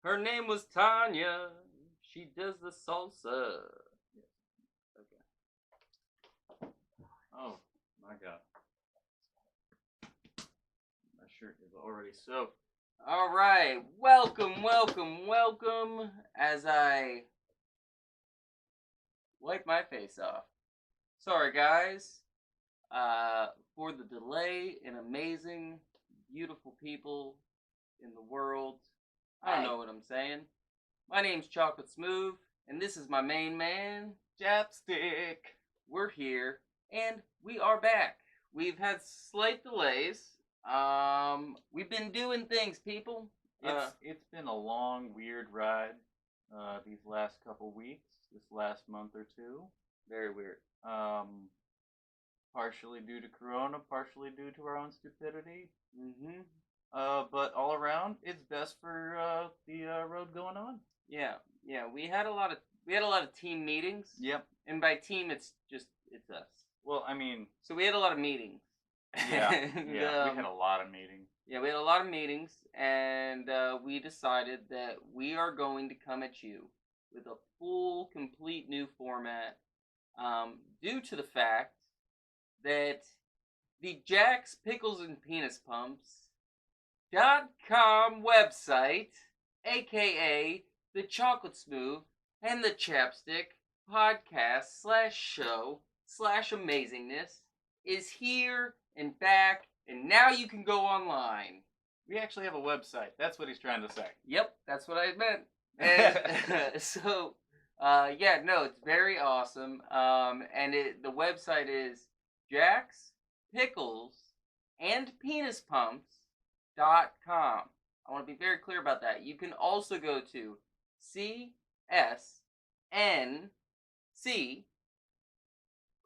Her name was Tanya. She does the salsa. Okay. Oh my god. My shirt is already soaked. All right. Welcome, welcome, welcome. As I wipe my face off. Sorry, guys, for the delay in amazing, beautiful people in the world. I don't know what I'm saying. My name's Chocolate Smoov, and this is my main man, Chappsticc. We're here, and we are back. We've had slight delays. We've been doing things, people. It's been a long, weird ride. These last couple weeks, this last month or two. Very weird. Partially due to Corona, partially due to our own stupidity. Mm-hmm. But all around, it's best for the road going on. Yeah. We had a lot of team meetings. Yep. And by team, it's us. Well, I mean. So we had a lot of meetings. Yeah. We had a lot of meetings. Yeah, we had a lot of meetings, and we decided that we are going to come at you with a full, complete new format, due to the fact that the Jack's Pickles and Penis Pumps.com website, aka the Chocolate Smoov and the Chappsticc podcast /show/amazingness, is here and back, and now you can go online. We actually have a website. That's what he's trying to say. Yep, that's what I meant. And so, it's very awesome. And the website is Jack's Pickles and Penis Pumps.com. I want to be very clear about that. You can also go to CSNC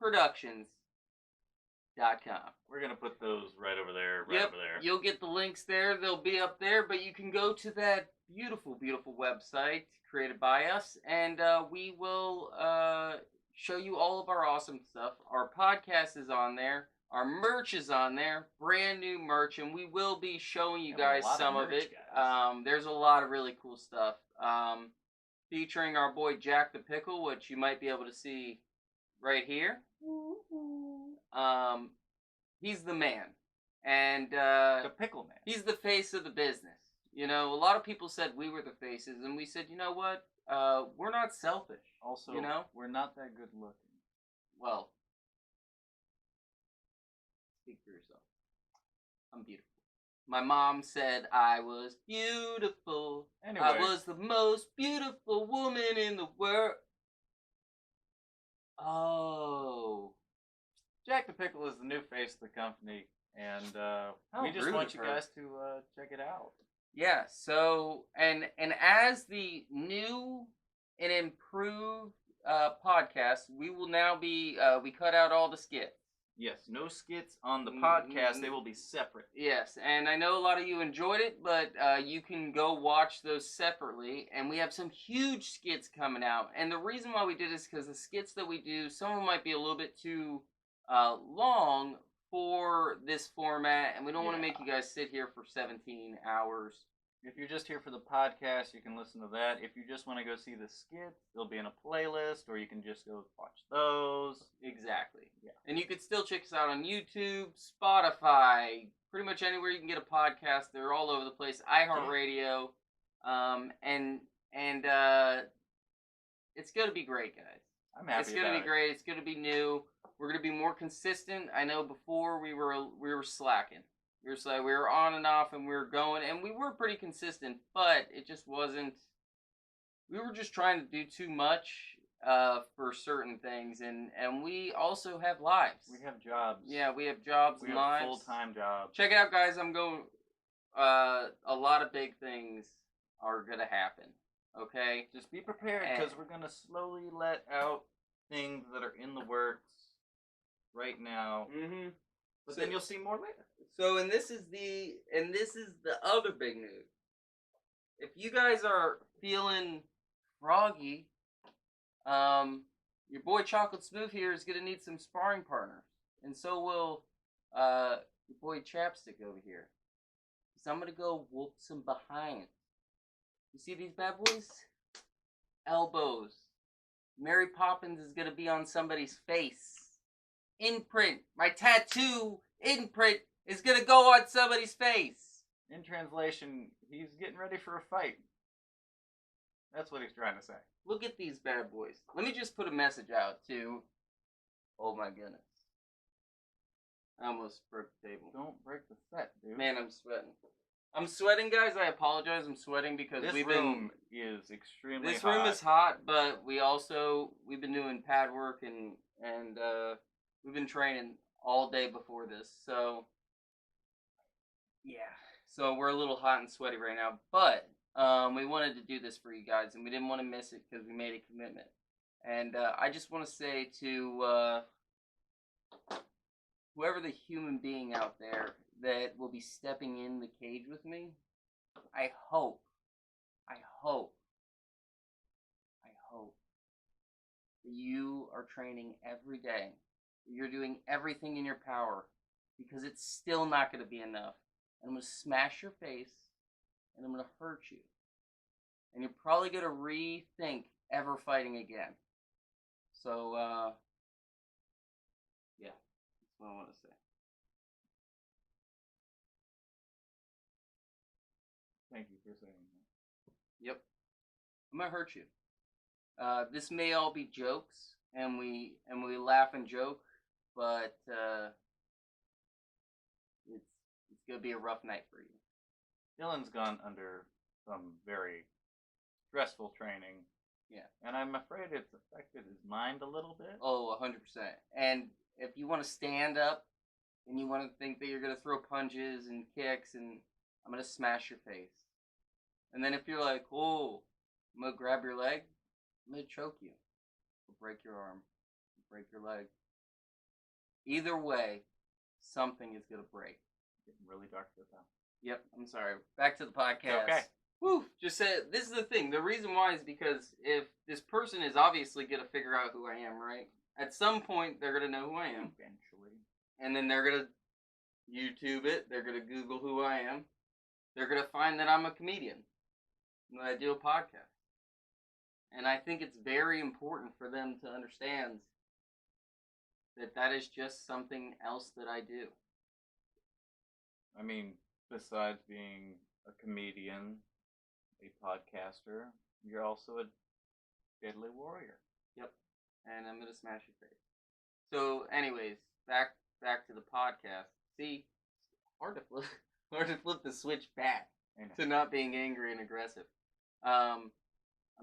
Productions.com. We're gonna put those right over there, over there. You'll get the links there. They'll be up there, but you can go to that beautiful, beautiful website created by us, and we will show you all of our awesome stuff. Our podcast is on there. Our merch is on there. Brand new merch, and we will be showing you guys some of it. There's a lot of really cool stuff. Featuring our boy Jack the Pickle, which you might be able to see right here. He's the man, and the pickle man. He's the face of the business. You know, a lot of people said we were the faces, and we said, you know what? We're not selfish. Also, you know, we're not that good looking. Well, speak for yourself. I'm beautiful. My mom said I was beautiful. Anyway. I was the most beautiful woman in the world. Oh. Jack the Pickle is the new face of the company, and we just want you guys to check it out. Yeah, so, and as the new and improved podcast, we will now be, we cut out all the skits. Yes, no skits on the podcast. They will be separate. Yes, and I know a lot of you enjoyed it, but you can go watch those separately, and we have some huge skits coming out. And the reason why we did this is because the skits that we do, some of them might be a little bit too long for this format, and we don't want to make you guys sit here for 17 hours. If you're just here for the podcast, you can listen to that. If you just want to go see the skits, they'll be in a playlist, or you can just go watch those. Exactly. Yeah. And you can still check us out on YouTube, Spotify, pretty much anywhere you can get a podcast. They're all over the place. Iheart Radio. And it's going to be great, guys. I'm happy. It's going to be great. It's going to be new. We're going to be more consistent. I know before we were slacking. We were on and off, and we were going, and we were pretty consistent, but it just wasn't. We were just trying to do too much for certain things, and we also have lives. We have jobs. Yeah, we have jobs and lives. We have full-time jobs. Check it out, guys. I'm going. A lot of big things are gonna happen. Okay, just be prepared, because we're gonna slowly let out things that are in the works right now. Mm-hmm. But then you'll see more later. So, and this is the other big news. If you guys are feeling froggy, your boy Chocolate Smoov here is gonna need some sparring partners, and so will your boy Chappsticc over here. So I'm gonna go whoop some behind. You see these bad boys? Elbows. Mary Poppins is gonna be on somebody's face. Imprint. My tattoo imprint is gonna go on somebody's face. In translation, he's getting ready for a fight. That's what he's trying to say. Look at these bad boys. Let me just put a message out to... Oh my goodness. I almost broke the table. Don't break the set, dude. Man, I'm sweating. I'm sweating, guys. I apologize. I'm sweating because this room is extremely hot. This room is hot, but we've been doing pad work and we've been training all day before this. So yeah. So we're a little hot and sweaty right now, but we wanted to do this for you guys, and we didn't want to miss it because we made a commitment. And I just want to say to whoever the human being out there that will be stepping in the cage with me, I hope that you are training every day. You're doing everything in your power, because it's still not going to be enough. And I'm going to smash your face, and I'm going to hurt you. And you're probably going to rethink ever fighting again. So, yeah, that's what I want to say. Thank you for saying that. Yep. I'm going to hurt you. This may all be jokes, and we laugh and joke, but it's going to be a rough night for you. Dylan's gone under some very stressful training. Yeah. And I'm afraid it's affected his mind a little bit. Oh, 100%. And if you want to stand up and you want to think that you're going to throw punches and kicks, and I'm going to smash your face. And then if you're like, oh, I'm going to grab your leg, I'm going to choke you. Or break your arm. Or break your leg. Either way, something is going to break. Getting really dark this time. Yep, I'm sorry. Back to the podcast. Okay. Woo! Just say, this is the thing. The reason why is because if this person is obviously going to figure out who I am, right? At some point, they're going to know who I am. Eventually. And then they're going to YouTube it. They're going to Google who I am. They're going to find that I'm a comedian. And that I do a podcast. And I think it's very important for them to understand that that is just something else that I do. I mean, besides being a comedian, a podcaster, you're also a deadly warrior. Yep. And I'm going to smash your face. So, anyways, back to the podcast. See, hard to flip the switch back to not being angry and aggressive. I'm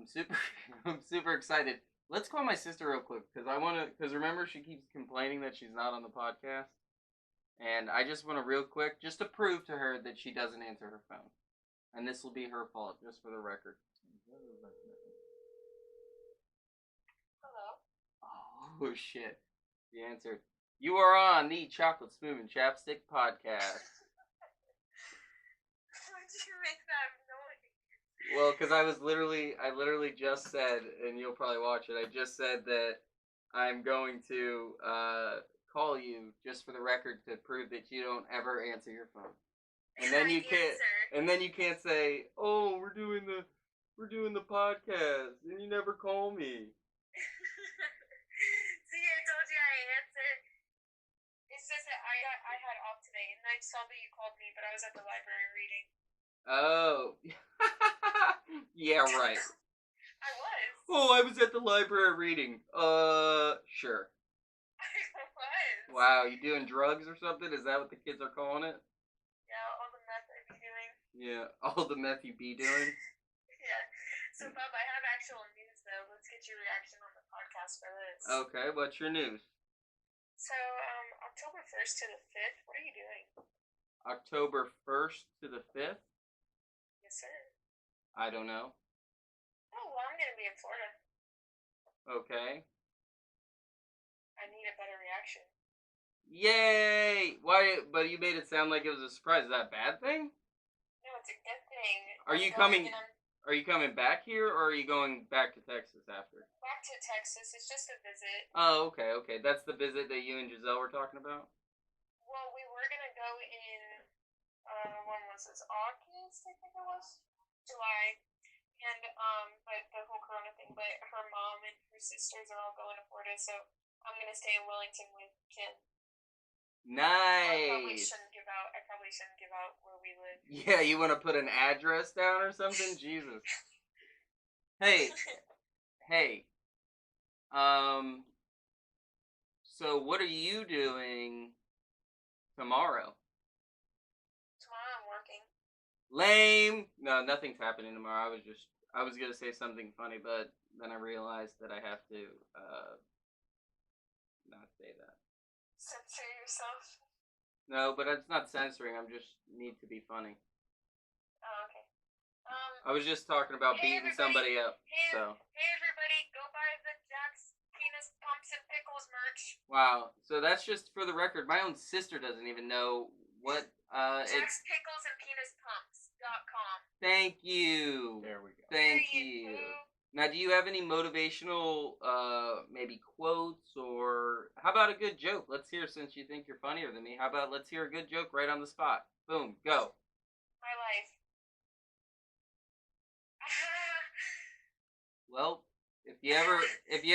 super excited. Let's call my sister real quick because remember she keeps complaining that she's not on the podcast, and I just want to real quick just to prove to her that she doesn't answer her phone, and this will be her fault just for the record. Hello. Oh shit! She answered. You are on the Chocolate Smoov and Chappsticc podcast. Why'd you make that noise? Well, because I literally just said, and you'll probably watch it, I just said that I'm going to call you just for the record to prove that you don't ever answer your phone. And then you can't say, oh, we're doing the podcast and you never call me. See, I told you I answered. It's just that I had off today, and I saw that you called me, but I was at the library reading. Oh. Yeah, right. I was. Oh, I was at the library reading. Sure. I was. Wow, you doing drugs or something? Is that what the kids are calling it? Yeah, all the meth I be doing. Yeah, all the meth you be doing? Yeah. So, Bob, I have actual news, though. Let's get your reaction on the podcast for this. Okay, what's your news? So, October 1st to the 5th, what are you doing? October 1st to the 5th? Yes, sir. I don't know. Oh, well, I'm going to be in Florida. Okay. I need a better reaction. Yay! Why? But you made it sound like it was a surprise. Is that a bad thing? No, it's a good thing. Are you coming back here, or are you going back to Texas after? Back to Texas. It's just a visit. Oh, okay. That's the visit that you and Giselle were talking about? Well, we were going to go in, when was this? August, I think it was? July. and but the whole Corona thing. But her mom and her sisters are all going to Florida, so I'm gonna stay in Wellington with Kim. I probably Nice. shouldn't give out. I probably shouldn't give out where we live. Yeah, you want to put an address down or something? Jesus. Hey, hey. So what are you doing tomorrow? Tomorrow I'm working. Lame. No, nothing's happening tomorrow. I was gonna say something funny, but then I realized that I have to not say that. Censor yourself. No, but it's not censoring. I'm just need to be funny. Oh, okay. I was just talking about Hey, beating everybody. somebody up. So Hey everybody, go buy the Jack's Penis Pumps and Pickles merch. wow. So that's just for the record. My own sister doesn't even know what it's. Jack's Pickles and Penis Pumps.com. Thank you. There we go. Thank Period, you. boo. Now, do you have any motivational, maybe quotes, or how about a good joke? Let's hear, since you think you're funnier than me. How about let's hear a good joke right on the spot? Boom, go. My life. Well, if you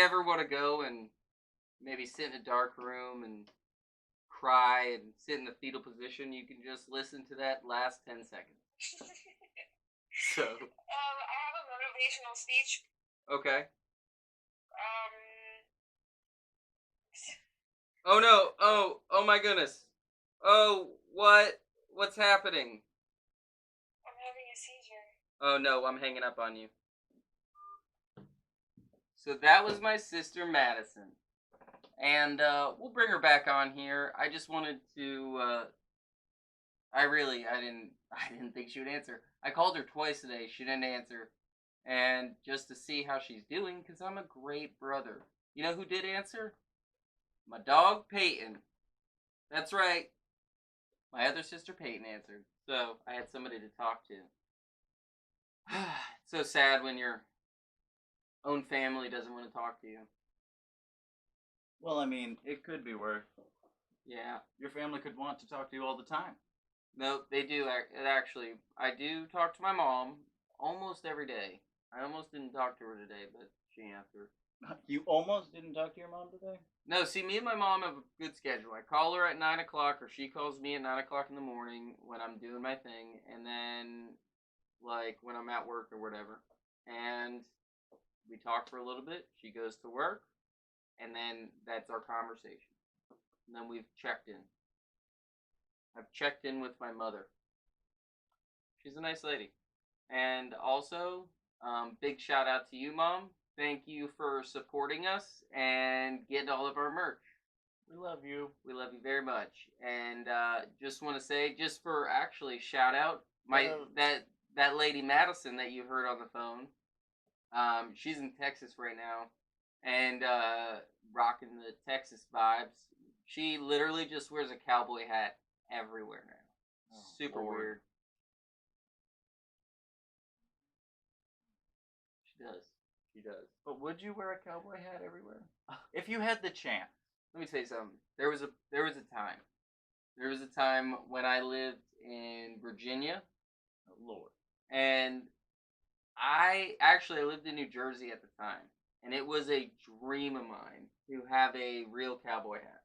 ever want to go and maybe sit in a dark room and cry and sit in the fetal position, you can just listen to that last 10 seconds. So, I have a motivational speech. okay. Um, Oh no! Oh my goodness! Oh, what's happening? I'm having a seizure. Oh no, I'm hanging up on you. So that was my sister Madison, and we'll bring her back on here. I just wanted to. I didn't think she would answer. I called her twice today. She didn't answer, and just to see how she's doing, because I'm a great brother. You know who did answer? My dog Peyton. That's right. My other sister Peyton answered, so I had somebody to talk to. It's so sad when your own family doesn't want to talk to you. Well, I mean, it could be worse. Yeah. Your family could want to talk to you all the time. No, they do. Actually, I do talk to my mom almost every day. I almost didn't talk to her today, but she answered. You almost didn't talk to your mom today? No, see, me and my mom have a good schedule. I call her at 9 o'clock, or she calls me at 9 o'clock in the morning when I'm doing my thing, and then, like, when I'm at work or whatever. And we talk for a little bit. She goes to work, and then that's our conversation. And then we've checked in. I've checked in with my mother. She's a nice lady. And also, big shout out to you, Mom. Thank you for supporting us and getting all of our merch. We love you. We love you very much. And just want to say, just for actually shout out, that lady Madison that you heard on the phone. She's in Texas right now, and rocking the Texas vibes. She literally just wears a cowboy hat everywhere now. Oh, Super Lord. weird. She does. She does. But would you wear a cowboy hat everywhere? If you had the chance. Let me tell you something. There was a time. There was a time when I lived in Virginia, Oh, Lord. and I lived in New Jersey at the time, and it was a dream of mine to have a real cowboy hat.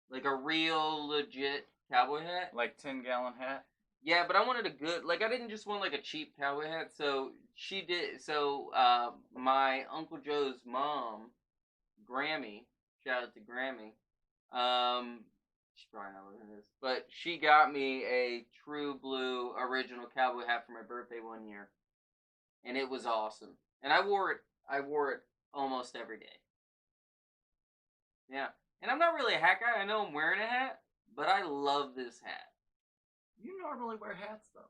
Like a real legit cowboy hat. Like 10-gallon hat? Yeah, but I wanted a good, like, I didn't just want like a cheap cowboy hat. So she did. So my Uncle Joe's mom, Grammy, shout out to Grammy. She's probably not listening to this, but she got me a true blue original cowboy hat for my birthday one year, and it was awesome. And I wore it almost every day. Yeah, and I'm not really a hat guy. I know I'm wearing a hat, but I love this hat. You normally wear hats, though.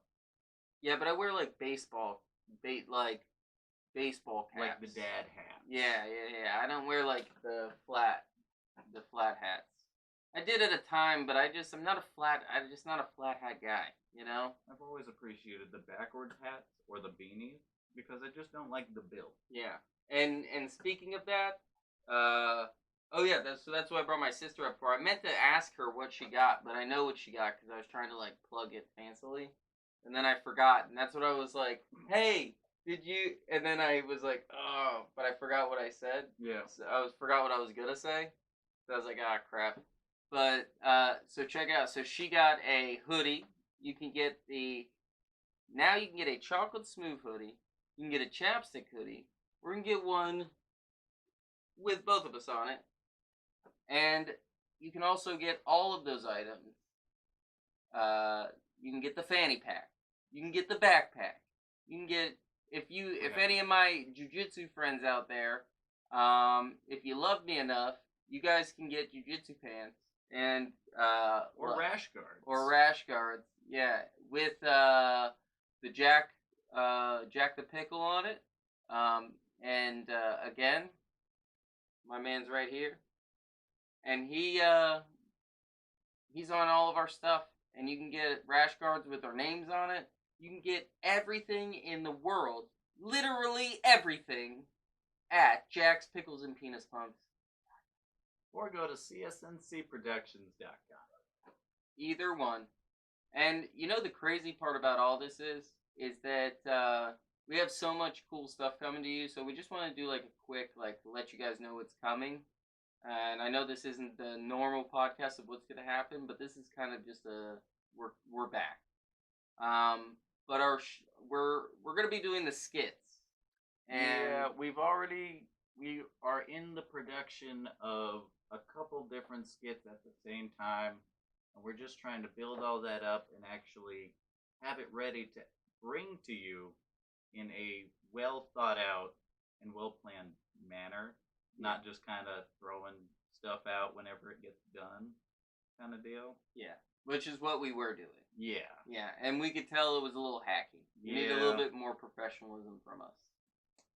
Yeah, but I wear like baseball caps. Like the dad hat. Yeah. I don't wear like the flat hats. I did at a time, but I'm just not a flat hat guy, you know? I've always appreciated the backwards hats or the beanies because I just don't like the bill. Yeah. And speaking of that, oh yeah, that's why I brought my sister up for. I meant to ask her what she got, but I know what she got because I was trying to like plug it fancily. and then I forgot, and that's what I was like, hey, did you? And then I was like, oh, but I forgot what I said. Yeah. So forgot what I was gonna say. So I was like, ah, crap. But so check it out. So she got a hoodie. You can get now you can get a chocolate Smoov hoodie. You can get a Chappsticc hoodie. We're gonna get one with both of us on it, and you can also get all of those items. You can get the fanny pack. You can get the backpack. You can get if any of my jujitsu friends out there, if you love me enough, you guys can get jujitsu pants and or rash guards. Or rash guards, yeah, with the Jack the Pickle on it. And again, my man's right here, and he's on all of our stuff. And you can get rash guards with our names on it. You can get everything in the world, literally everything, at Jack's Pickles and Penis Punks. Or go to csncproductions.com. Either one. And you know the crazy part about all this is that we have so much cool stuff coming to you. So we just want to do like a quick, let you guys know what's coming. And I know this isn't the normal podcast of what's going to happen, but this is kind of just we're back. But we're going to be doing the skits. And yeah, we are in the production of a couple different skits at the same time, and we're just trying to build all that up and actually have it ready to bring to you in a well thought out and well planned manner. Not just kind of throwing stuff out whenever it gets done kind of deal. Yeah, which is what we were doing. Yeah. Yeah, and we could tell it was a little hacky. We need a little bit more professionalism from us.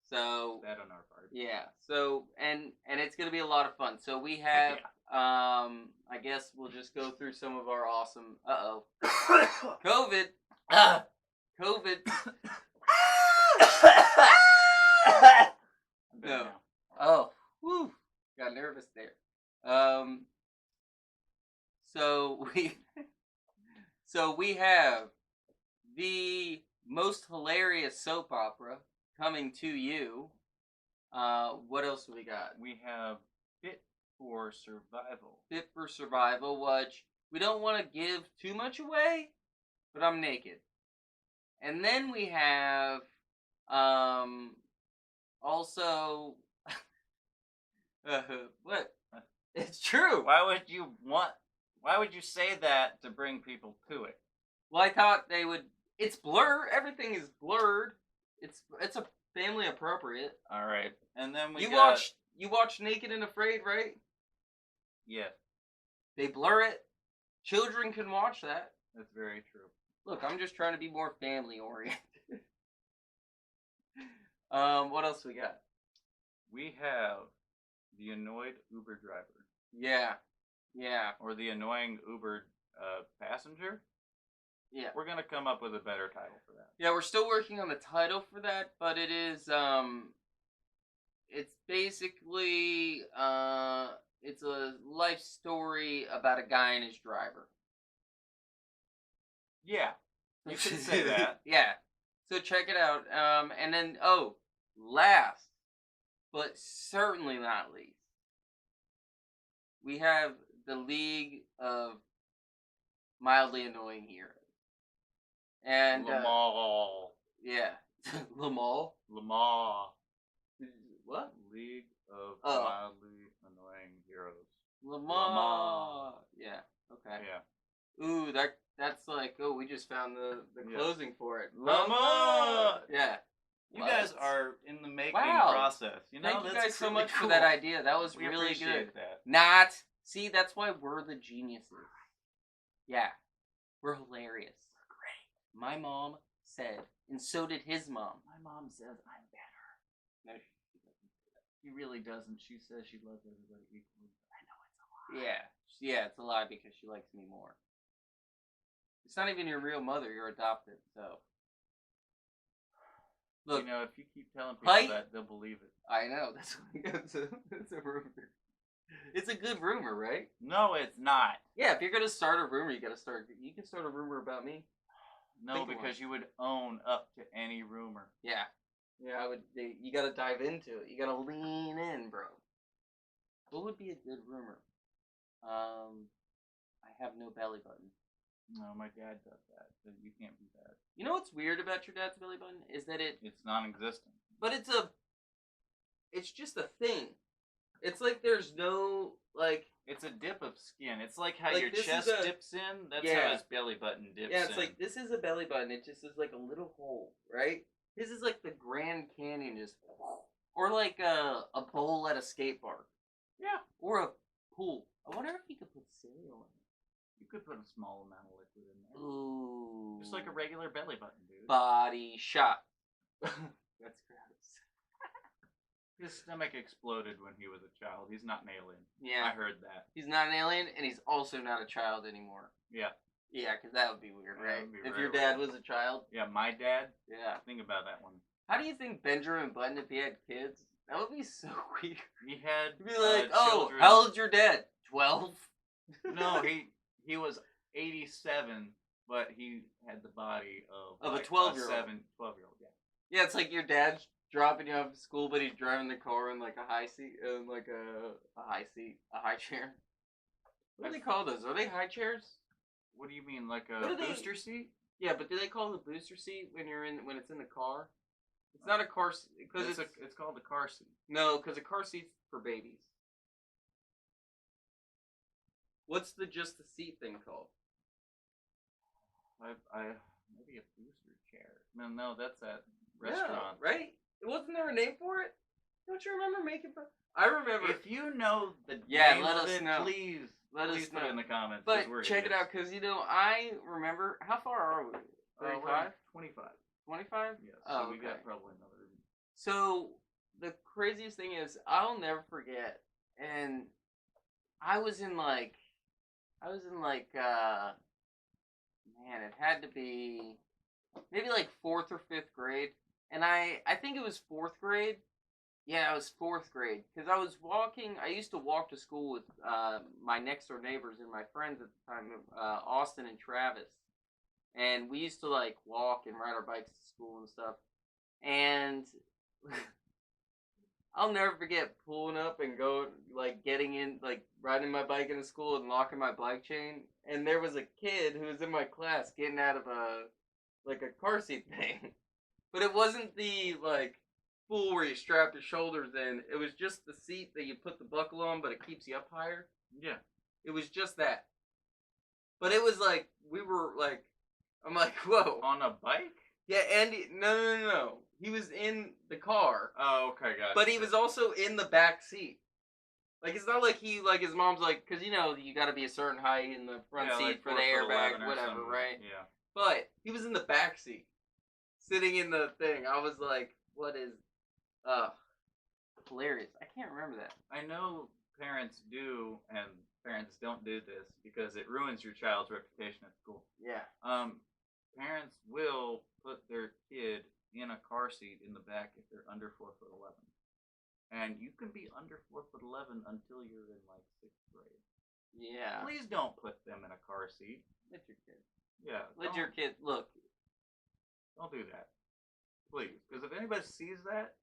So that on our part. Yeah. So and it's gonna be a lot of fun. So we have I guess we'll just go through some of our awesome COVID. COVID. No. Oh. Whew. Got nervous there. So we have the most hilarious soap opera coming to you. What else do we got? We have Fit for Survival. Fit for Survival, which we don't want to give too much away, but I'm naked. And then we have also what? It's true. Why would you say that to bring people to it? Well, I thought they would. It's blur. Everything is blurred. It's a family appropriate. All right, and then you watched Naked and Afraid, right? Yeah. They blur it. Children can watch that. That's very true. Look, I'm just trying to be more family oriented. What else we got? We have the Annoyed Uber Driver. Yeah. Yeah. Or the Annoying Uber Passenger. Yeah. We're gonna come up with a better title for that. Yeah, we're still working on the title for that, but it is it's basically it's a life story about a guy and his driver. Yeah. You can say that. Yeah. So check it out. And then last but certainly not least, we have the League of Mildly Annoying Heroes. And Lamar. Yeah. Lamar? Lamar. What? League of Mildly Annoying Heroes. Lamar. Yeah. Okay. Yeah. Ooh, that's like, we just found the closing for it. Lamar. Yeah. You guys are in the making process. You know, thank you guys so really much cool. for that idea. That was We really appreciate good. That. Not. See, that's why we're the geniuses. Yeah. We're hilarious. We're great. My mom said, and so did his mom. My mom says I'm better. No, she doesn't say that. She really doesn't. She says she loves everybody equally. I know it's a lie. Yeah, it's a lie because she likes me more. It's not even your real mother. You're adopted, so. Look, you know, if you keep telling people that, they'll believe it. I know. That's a rumor. It's a good rumor, right? No, it's not. Yeah, if you're gonna start a rumor, you can start a rumor about me. No, Think of because one. you would own up to any rumor. Yeah. Yeah, I would. You gotta dive into it. You gotta lean in, bro. What would be a good rumor? I have no belly button. No, my dad does that. So you can't be that. You know what's weird about your dad's belly button is that It's non-existent. but it's just a thing. It's like there's no like. It's a dip of skin. It's like how Like, your this is chest dips in. That's Yeah. how his belly button dips in. Yeah, it's like this is a belly button. It just is like a little hole, right? His is like the Grand Canyon, just or like a bowl at a skate park. Yeah. Or a pool. I wonder if you could put cereal in You could put a small amount of liquid in it. there. Ooh. Just like a regular belly button, dude. Body shot. That's gross. His stomach exploded when he was a child. He's not an alien. Yeah. I heard that. He's not an alien, and he's also not a child anymore. Yeah. Yeah, because that would be weird, Yeah, right? that would be If very your dad weird. was a child. Yeah, my dad. Yeah. Think about that one. How do you think Benjamin Button, if he had kids, that would be so weird? He had He'd be like, children. how old's your dad? 12? No, he was 87, but he had the body of Of a like 12-year-old. 12-year-old. Yeah. Yeah, it's like your dad's dropping you off at school, but he's driving the car in like a high seat, like a high chair. What do they call those? Are they high chairs? What do you mean, like What a do they- booster seat? Yeah, but do they call it a booster seat when it's in the car? It's not a car seat because It's called a car seat. no, because a car seat's for babies. What's just the seat thing called? I maybe a booster chair. No, that's at restaurant. Yeah, right? Wasn't there a name for it? Don't you remember making fun? I remember. If you know the Yeah, name let of us it, know. please Let us put know. it in the comments. 'cause But we're check it idiots. out, because I remember. How far are we? We're 35? at 25. 25? Yes. Oh, so we okay. got probably another. So the craziest thing is, I'll never forget. And I was in like, man, it had to be maybe like 4th or 5th grade. And I think it was 4th grade. Yeah, it was 4th grade. Because I used to walk to school with my next door neighbors and my friends at the time, Austin and Travis. And we used to like walk and ride our bikes to school and stuff. And I'll never forget pulling up and getting in, riding my bike into school and locking my bike chain. And there was a kid who was in my class getting out of a car seat thing. But it wasn't the, full where you strap your shoulders in. It was just the seat that you put the buckle on, but it keeps you up higher. Yeah. It was just that. But it was I'm like, whoa. On a bike? Yeah, Andy, no. He was in the car. Oh, okay, gotcha. But he was also in the back seat. Like, it's not like his mom's like, because, you got to be a certain height in the front seat like for the 4'11" airbag, or whatever, something. right? Yeah. But he was in the back seat, sitting in the thing. I was like, what is, hilarious. I can't remember that. I know parents do, and parents don't do this because it ruins your child's reputation at school. Yeah. Parents will put their kid in a car seat in the back if they're under 4'11", and you can be under 4'11" until you're in 6th grade. Yeah. Please don't put them in a car seat. Let your kid. Yeah. Let your kid, look. Don't do that, please, because if anybody sees that,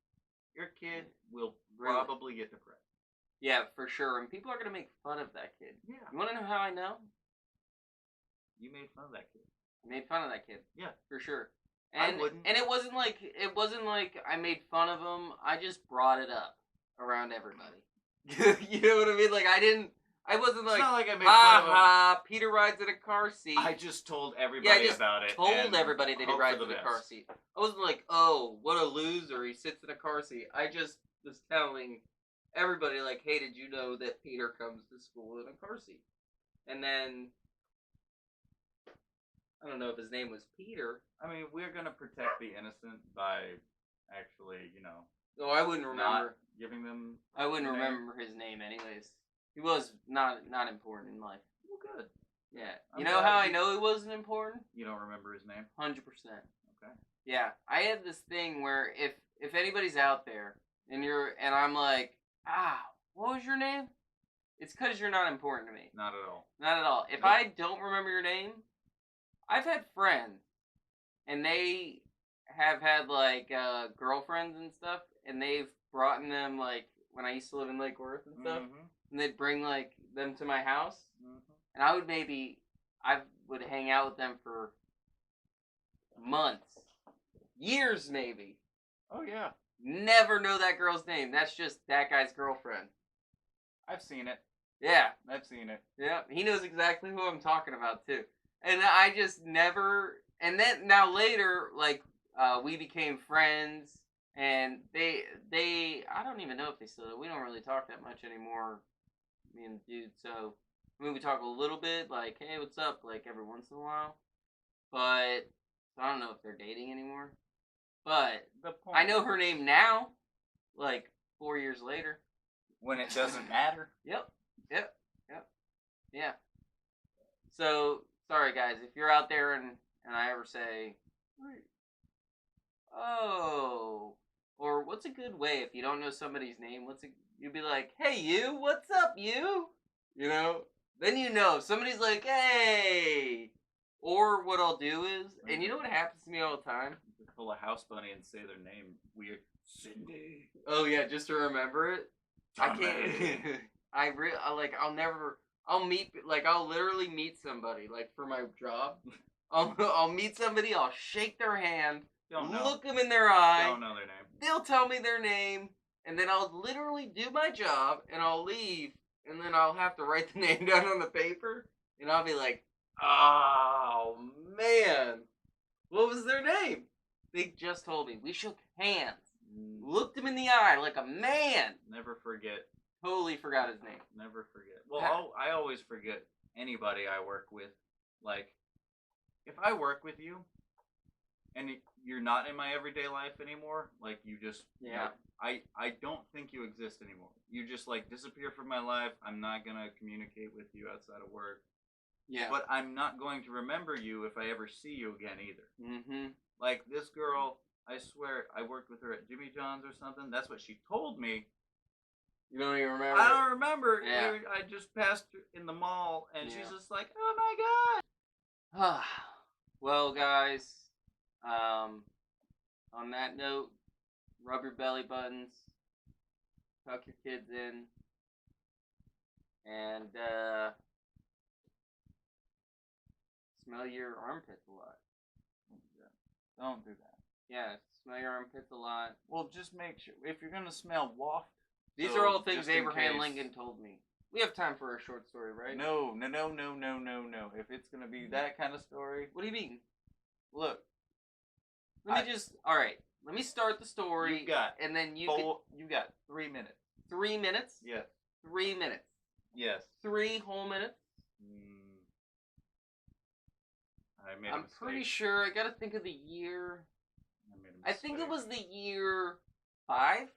your kid will Really? probably get depressed. Yeah, for sure. And people are going to make fun of that kid. Yeah. You want to know how I know? You made fun of that kid. I made fun of that kid. Yeah. For sure. I And wouldn't. And it wasn't like I made fun of him. I just brought it up around everybody. You know what I mean? I wasn't It's like, not like I made ha fun of him. ha, Peter rides in a car seat. I just told everybody just about it. told and everybody that he hope for rides the in a best. car seat. I wasn't like, oh, what a loser, he sits in a car seat. I just was telling everybody, like, hey, did you know that Peter comes to school in a car seat? And then, I don't know if his name was Peter. I mean, we're gonna protect the innocent by actually, No, I wouldn't remember. not giving them. I wouldn't the name. remember his name anyways. He was not important in life. Well, good. Yeah. I'm You know glad how I he- know he wasn't important? You don't remember his name? 100%. Okay. Yeah. I had this thing where if anybody's out there and I'm like, what was your name? It's because you're not important to me. Not at all. Not at all. If Nope. I don't remember your name, I've had friends and they have had like girlfriends and stuff, and they've brought them like when I used to live in Lake Worth and stuff, and they'd bring like them to my house, and I would hang out with them for months, years maybe. Oh yeah, Never know that girl's name. That's just that guy's girlfriend. I've seen it. Yeah, I've seen it. yeah. He knows exactly who I'm talking about too. And I just never. And then now later, like we became friends, and they I don't even know if they still do. We don't really talk that much anymore, me and the dude. So I mean, we talk a little bit, like, hey, what's up, like every once in a while. But I don't know if they're dating anymore. But The point. I know her name now, like 4 years later. When it doesn't matter. Yep. Yeah. So sorry guys, if you're out there and I ever say, oh, or what's a good way if you don't know somebody's name? You'd be like, hey you, what's up you? You know, then you know if somebody's like, hey. Or what I'll do is, and you know what happens to me all the time? Just pull a house bunny and say their name weird. Cindy. Oh yeah, just to remember it. Tommy. I can't. I'll literally meet somebody like for my job. I'll meet somebody. I'll shake their hand. Don't know. Look them in their eye. Don't know their name. They'll tell me their name, and then I'll literally do my job, and I'll leave, and then I'll have to write the name down on the paper, and I'll be like, oh man, what was their name? They just told me. We shook hands. Looked him in the eye like a man. Never forget. Totally forgot his name. Never forget. Well, I always forget anybody I work with. Like, if I work with you, and you're not in my everyday life anymore, like you just, yeah. I don't think you exist anymore. You just like disappear from my life. I'm not gonna communicate with you outside of work. Yeah. But I'm not going to remember you if I ever see you again either. Mm-hmm. Like this girl, I swear, I worked with her at Jimmy John's or something. That's what she told me. You don't even remember? I don't remember. Yeah. I just passed her in the mall, and Yeah. she's just like, oh my god. Well, guys, on that note, rub your belly buttons, tuck your kids in, and smell your armpits a lot. Don't do that. Yeah, smell your armpits a lot. Well, just make sure, if you're going to smell, waft. These So, are all things just in Abraham case. Lincoln told me. We have time for a short story, right? No. If it's going to be that kind of story, What do you mean? look, Let me start the story. you got and then you got 3 minutes. 3 minutes? Yes. 3 minutes. Yes. 3 whole minutes? I made a I'm mistake. pretty sure. I gotta think of the year. I made a I think it mistake. was the year 5.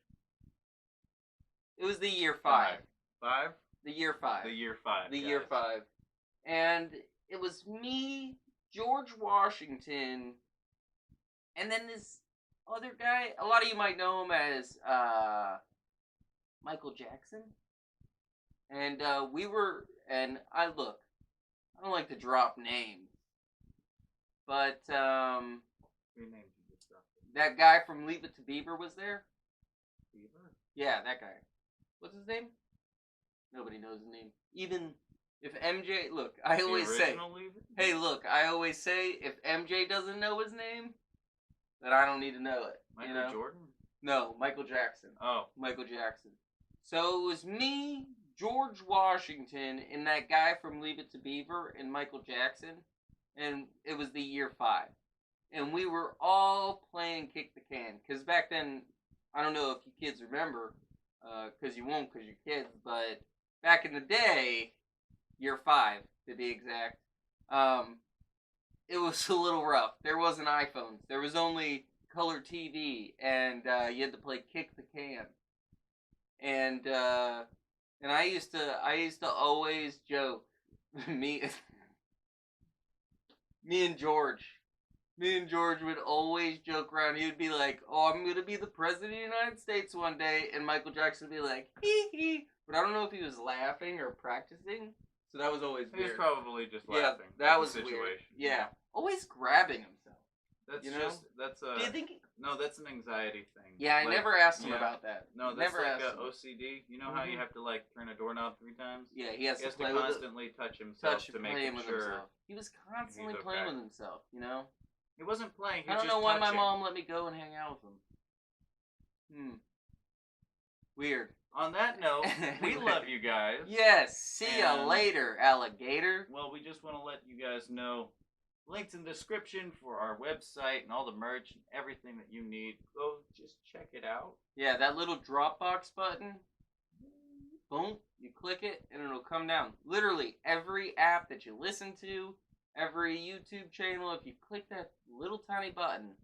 It was the year 5. 5? The year 5. The year 5. The year 5. And it was me, George Washington, and then this other guy. A lot of you might know him as Michael Jackson. And I don't like to drop names, but Three names you just dropped. that guy from Leave It to Beaver was there. Beaver? Yeah, that guy. What's his name? Nobody knows his name. Even if MJ, look, I always say, hey, look, I always say, if MJ doesn't know his name, then I don't need to know it. Michael Jordan? No, Michael Jackson. Oh. Michael Jackson. So it was me, George Washington, and that guy from Leave It to Beaver, and Michael Jackson, and it was the year 5. And we were all playing Kick the Can, because back then, I don't know if you kids remember, because you won't because you're kids, but back in the day, year 5 to be exact, it was a little rough. There wasn't iPhones. There was only color TV, and you had to play Kick the Can. And I used to always joke, me and George would always joke around. He would be like, oh, I'm going to be the president of the United States one day. And Michael Jackson would be like, hee hee. But I don't know if he was laughing or practicing. So that was always weird. He was probably just laughing. Yeah, that at was the situation. weird. Yeah. Always grabbing himself. That's You know? that's Do you think? no, that's an anxiety thing. Yeah, I Like, never asked him yeah. about that. No, that's never like asked a him. OCD. You know how you Mhm. have to like turn a doorknob 3 times? Yeah, he has He has to play to with it. constantly touch himself to make Playing it with sure himself. He was constantly he's playing okay. with himself. You know. he wasn't playing. He I was don't just know why my touching. mom let me go and hang out with him. Weird. On that note, we Anyway. love you guys. Yes. See ya And- later, alligator. Well, we just want to let you guys know links in the description for our website and all the merch and everything that you need. Go just check it out. Yeah, that little Dropbox button. Boom. You click it and it'll come down. Literally every app that you listen to, every YouTube channel. If you click that little tiny button,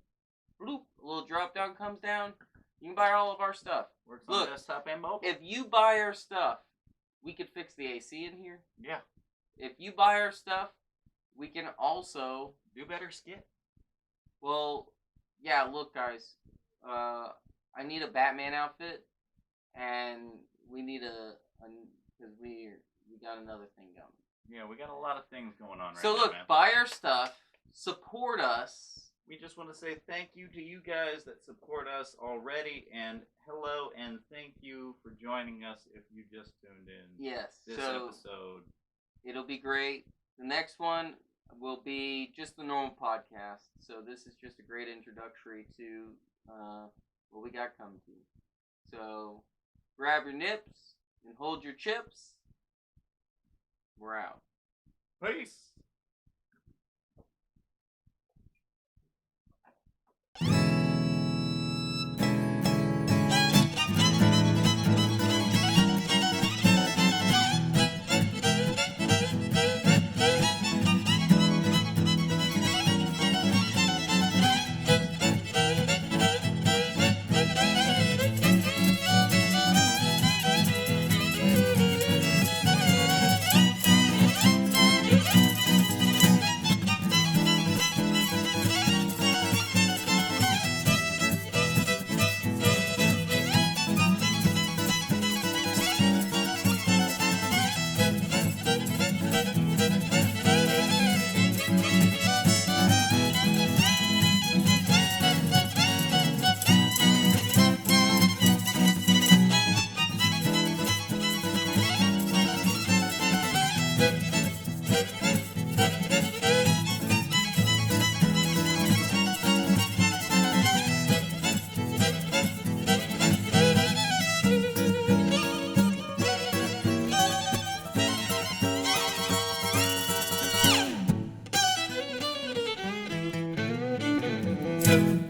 bloop, a little drop down comes down. You can buy all of our stuff. Works Look, on desktop and mobile. If you buy our stuff, we could fix the AC in here. Yeah. If you buy our stuff, we can also Do better skit. Well, yeah. Look, guys, I need a Batman outfit, and we need because we got another thing going. Yeah, we got a lot of things going on right So now, look, man. buy our stuff, support us. We just want to say thank you to you guys that support us already, and hello and thank you for joining us if you just tuned in Yes. this So episode. it'll be great. The next one will be just the normal podcast. So this is just a great introductory to what we got coming to you. So grab your nips and hold your chips. We're out. Peace. Thank you.